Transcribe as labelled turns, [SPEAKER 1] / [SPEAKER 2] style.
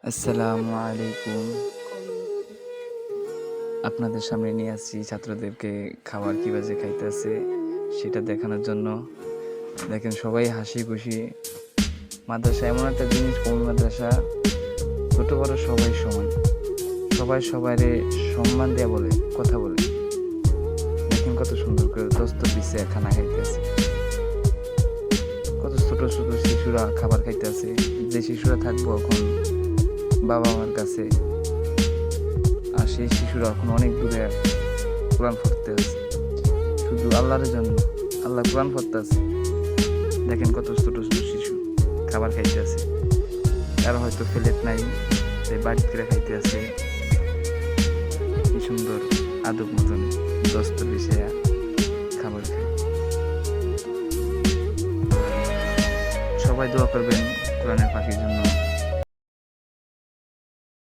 [SPEAKER 1] আসসালামু আলাইকুম। আপনাদের সামনে নিয়ে আসছি ছাত্রদেরকে খাবার কি বাজে খাইতেছে সেটা দেখানোর জন্য। দেখেন সবাই হাসি খুশি। মাদ্রাসা এমন একটা জিনিস, কওমি মাদ্রাসা ছোট বড় সবাই সমান। সবাই সবাইরে সম্মান দেয়া বলে, কথা বলে। দেখেন কত সুন্দর করে দস্তর বিছাইয়া খানা খাইতেছে। কত ছোট ছোট শিশুরা খাবার খাইতেছে। যে শিশুরা থাকবো এখন বাবা মার কাছে, আর সেই শিশুরা এখন অনেক দূরে কোরআন পড়তে আছে, শুধু আল্লাহর জন্য। আল্লাহ কোরআন পড়তে আছে। দেখেন কত ছোট ছোট শিশু খাবার খাইতে আছে। কারো হয়তো প্লেট নাই, তাই বাড়িতে করে খাইতে আছে। কি সুন্দর আদব মতন দস্তর বিছাইয়া খাবার খায়। সবাই দোয়া করবেন কোরআনের পাখির জন্য।